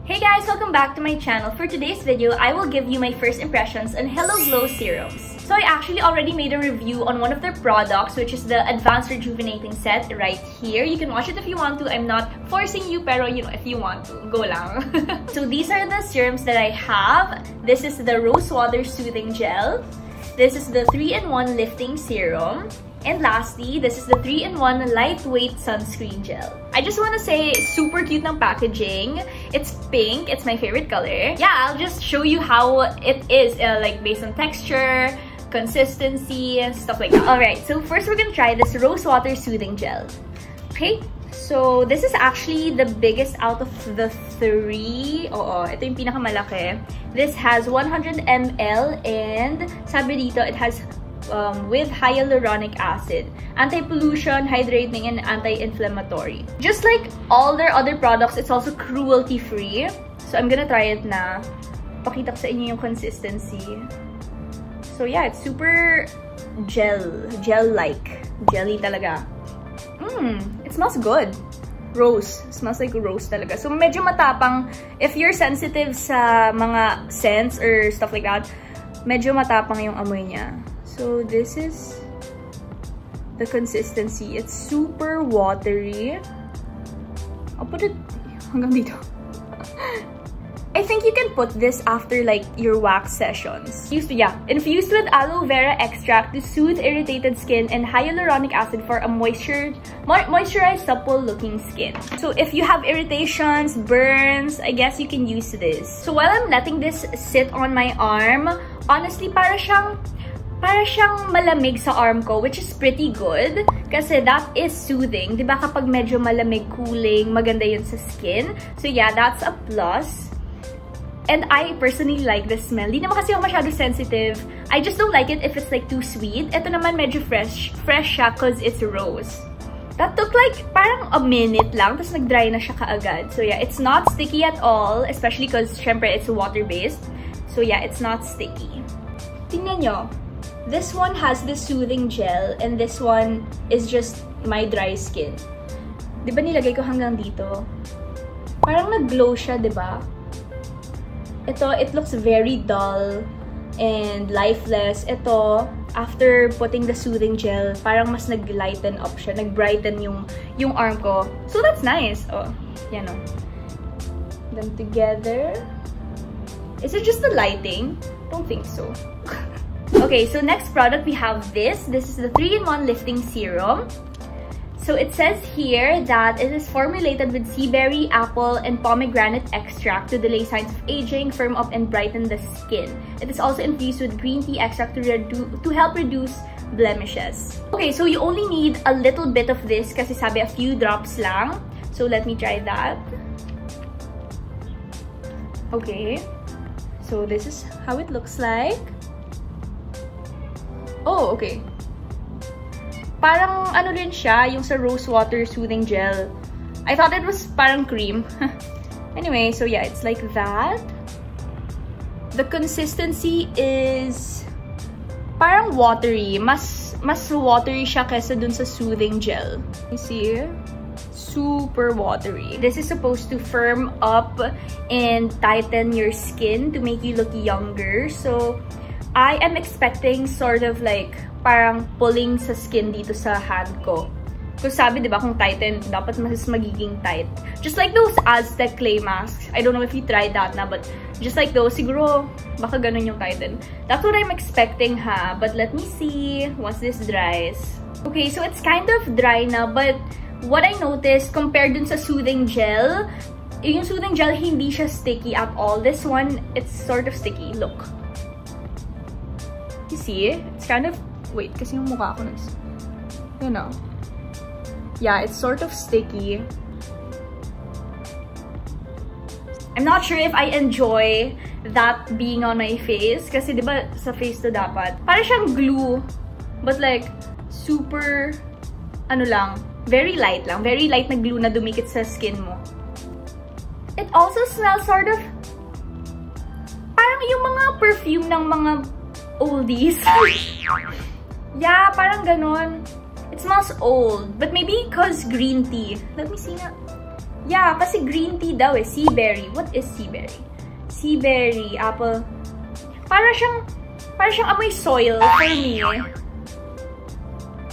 Hey guys, welcome back to my channel. For today's video, I will give you my first impressions on Hello Glow serums. So I actually already made a review on one of their products, which is the Advanced Rejuvenating Set right here. You can watch it if you want to. I'm not forcing you, pero you know, if you want to, go lang. So these are the serums that I have. This is the Rosewater Soothing Gel. This is the 3-in-1 Lifting Serum. And lastly, this is the 3-in-1 Lightweight Sunscreen Gel. I just want to say, super cute ng packaging. It's pink. It's my favorite color. Yeah, I'll just show you how it is, like based on texture, consistency, and stuff like that. Alright, so first we're gonna try this Rosewater Soothing Gel. Okay, so this is actually the biggest out of the three. Ito yung pinakamalaki. This has 100 ml and sabi dito, it has with hyaluronic acid, anti-pollution, hydrating, and anti-inflammatory. Just like all their other products, it's also cruelty-free. So I'm gonna try it na. Pakita ko sa inyo yung consistency. So yeah, it's super gel-like. Jelly talaga. It smells good. Rose. It smells like rose talaga. So medyo matapang. If you're sensitive sa mga scents or stuff like that, medyo matapang yung amoy niya. So this is the consistency. It's super watery. I'll put it hanggang dito. I think you can put this after like your wax sessions. Infused with aloe vera extract to soothe irritated skin and hyaluronic acid for a moisturized, supple-looking skin. So if you have irritations, burns, I guess you can use this. So while I'm letting this sit on my arm, honestly, para siyang malamig sa arm ko, which is pretty good. Kasi that is soothing. Diba kapag medyo malamig, cooling, maganda yun sa skin. So yeah, that's a plus. And I personally like the smell. Di naman kasi ako masyado sensitive. I just don't like it if it's like too sweet. Ito naman medyo fresh siya cause it's rose. That took like parang a minute lang, tapos nag-dry na siya kaagad. So yeah, it's not sticky at all, especially cause syempre it's water-based. So yeah, it's not sticky. Tingnan nyo. This one has the soothing gel and this one is just my dry skin. Diba nilagay ko hanggang dito? Parang nag-glow siya, diba? Ito, it looks very dull and lifeless. Ito, after putting the soothing gel, parang mas nag-lighten up siya. Nag-brighten yung arm ko. So that's nice. Oh, yan o. Them together. Is it just the lighting? Don't think so. Okay, so next product we have this. This is the 3-in-1 Lifting Serum. So it says here that it is formulated with sea berry, apple, and pomegranate extract to delay signs of aging, firm up, and brighten the skin. It is also infused with green tea extract to help reduce blemishes. Okay, so you only need a little bit of this kasi sabi a few drops lang. So let me try that. Okay, so this is how it looks like. Oh, okay. Parang ano rin siya, yung sa Rosewater Soothing Gel. I thought it was parang cream. Anyway, so yeah, it's like that. The consistency is parang watery. Mas watery siya kaysa dun sa Soothing Gel. You see? Super watery. This is supposed to firm up and tighten your skin to make you look younger. So I am expecting sort of like parang pulling sa skin dito sa hand ko. Kasi sabi, di ba, kung tighten, dapat mas magiging tight. Just like those Aztec clay masks. I don't know if you tried that na, but just like those, siguro, baka ganun yung tighten. That's what I'm expecting, ha? But let me see once this dries. Okay, so it's kind of dry na, but what I noticed, compared dun sa soothing gel, yung soothing gel, hindi siya sticky at all. This one, it's sort of sticky. Look. You see? It's kind of... Wait, kasi yung mukha ko you know. Yeah, it's sort of sticky. I'm not sure if I enjoy that being on my face. Kasi diba sa face to dapat. Parang siyang glue. But like, super... Ano lang. Very light lang. Very light na glue na dumikit sa skin mo. It also smells sort of... Parang yung mga perfume ng mga oldies. Yeah, parang ganon. It smells old. But maybe because green tea. Let me see na. Yeah, kasi green tea daw eh. Sea berry. What is sea berry? Sea berry, apple. Para siyang amoy soil for me.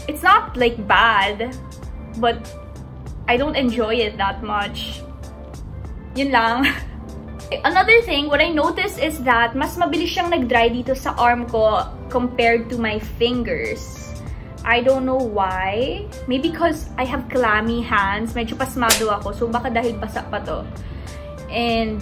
It's not like bad, but I don't enjoy it that much. Yun lang. Another thing, what I noticed is that mas mabilis siyang nag-dry dito sa arm ko compared to my fingers. I don't know why. Maybe because I have clammy hands. Medyo pasmado ako. So, baka dahil basa pa to. And,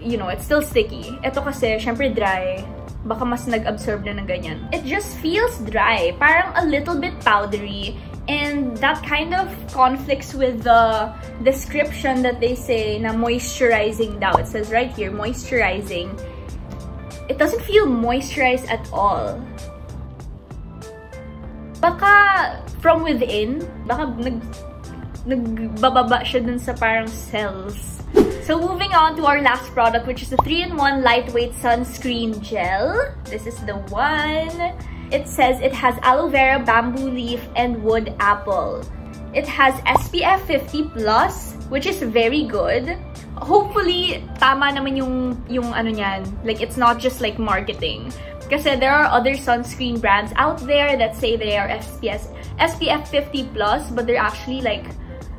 you know, it's still sticky. Ito kasi, syempre dry. Baka mas nag-absorb na ng ganyan. It just feels dry. Parang a little bit powdery. And that kind of conflicts with the description that they say na moisturizing daw. It says right here, moisturizing. It doesn't feel moisturized at all. Baka from within, baka nagbababa siya dun sa parang cells. So moving on to our last product, which is the 3-in-1 lightweight sunscreen gel. This is the one. It says it has aloe vera, bamboo leaf, and wood apple. It has SPF 50+, which is very good. Hopefully, tama naman yung ano niyan. Like, it's not just like marketing. Kasi there are other sunscreen brands out there that say they are SPF 50+, but they're actually like,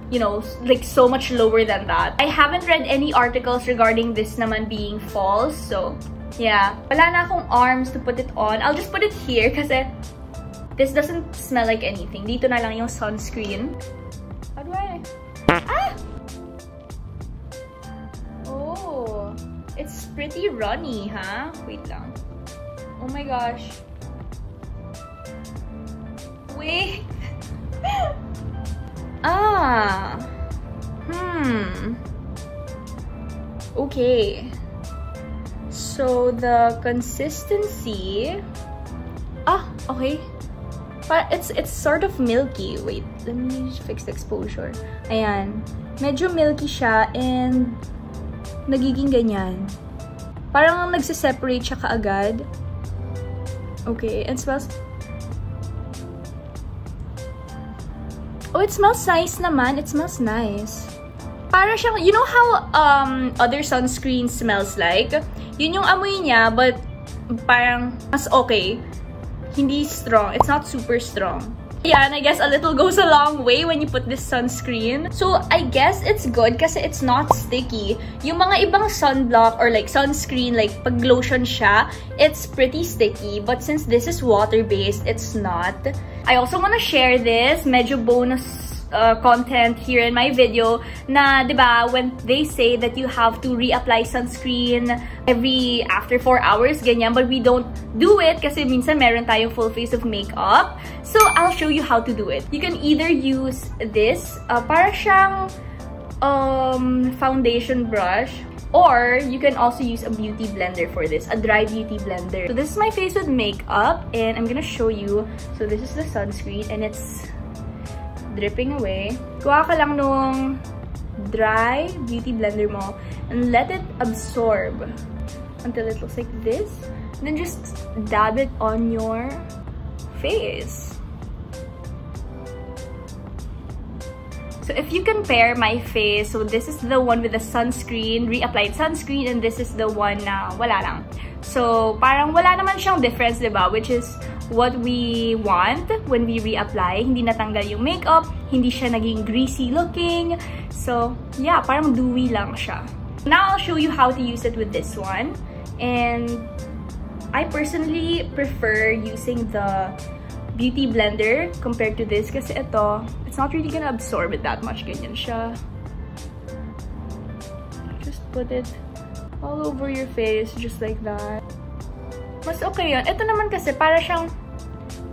you know, like so much lower than that. I haven't read any articles regarding this naman being false, so yeah. Wala na akong arms to put it on. I'll just put it here kasi this doesn't smell like anything. Dito na lang yung sunscreen. How do I? Ah! Oh, it's pretty runny, huh? Wait lang. Oh my gosh. Wait. Ah. Okay. So the consistency. Ah, okay. But it's sort of milky. Wait, let me just fix the exposure. Ayan. Medyo milky siya and nagiging ganyan. Parang nagse-separate siya kaagad. Okay, and smells... Oh, it smells nice naman. It smells nice. Para siyang, you know how other sunscreen smells like? Yun yung amoy niya, but parang mas okay. Hindi strong. It's not super strong. Yeah, and I guess a little goes a long way when you put this sunscreen. So, I guess it's good kasi it's not sticky. Yung mga ibang sunblock or like sunscreen, like pag lotion siya, it's pretty sticky. But since this is water-based, it's not. I also want to share this medyo bonus content here in my video na, diba, when they say that you have to reapply sunscreen after 4 hours, ganyan, but we don't do it kasi minsan meron tayong full face of makeup. So, I'll show you how to do it. You can either use this, para siyang foundation brush, or you can also use a beauty blender for this, a dry beauty blender. So, this is my face with makeup, and I'm gonna show you. So, this is the sunscreen, and it's dripping away. Kuha ka lang nung dry beauty blender mo and let it absorb until it looks like this. And then just dab it on your face. So if you compare my face, so this is the one with the sunscreen, reapplied sunscreen, and this is the one na wala lang. So parang wala naman siyang difference, diba? Which is what we want when we reapply. Hindi natanggal yung makeup, hindi siya naging greasy looking. So, yeah, parang dewy lang siya. Now, I'll show you how to use it with this one. And I personally prefer using the beauty blender compared to this kasi ito, it's not really gonna absorb it that much. Ganyan siya. Just put it all over your face, just like that. Mas okay yun. Ito naman kasi para siyang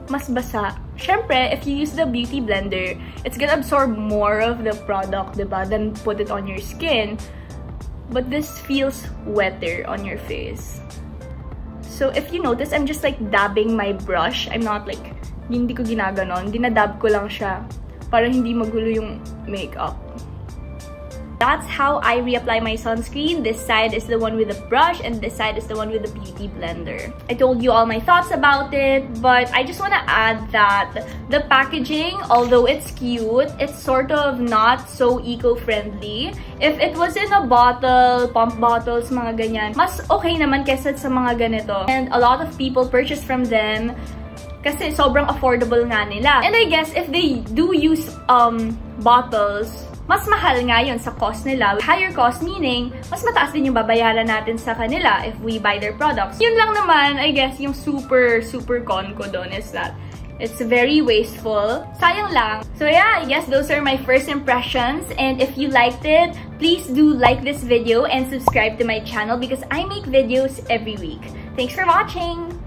mas basa. Syempre, if you use the beauty blender, it's gonna absorb more of the product, diba? Then put it on your skin. But this feels wetter on your face. So if you notice, I'm just like dabbing my brush. I'm not like, hindi ko ginaganon. Dinadab ko lang siya para hindi magulo yung makeup. That's how I reapply my sunscreen. This side is the one with the brush and this side is the one with the beauty blender. I told you all my thoughts about it, but I just want to add that the packaging, although it's cute, it's sort of not so eco-friendly. If it was in a bottle, pump bottles, mga ganyan, mas okay naman kesa sa mga ganito. And a lot of people purchase from them kasi sobrang affordable nga nila. And I guess if they do use bottles, mas mahal nga yun sa cost nila. Higher cost meaning, mas mataas din yung babayaran natin sa kanila if we buy their products. Yun lang naman, I guess, yung super con ko doon is that it's very wasteful. Sayang lang. So yeah, I guess those are my first impressions. And if you liked it, please do like this video and subscribe to my channel because I make videos every week. Thanks for watching!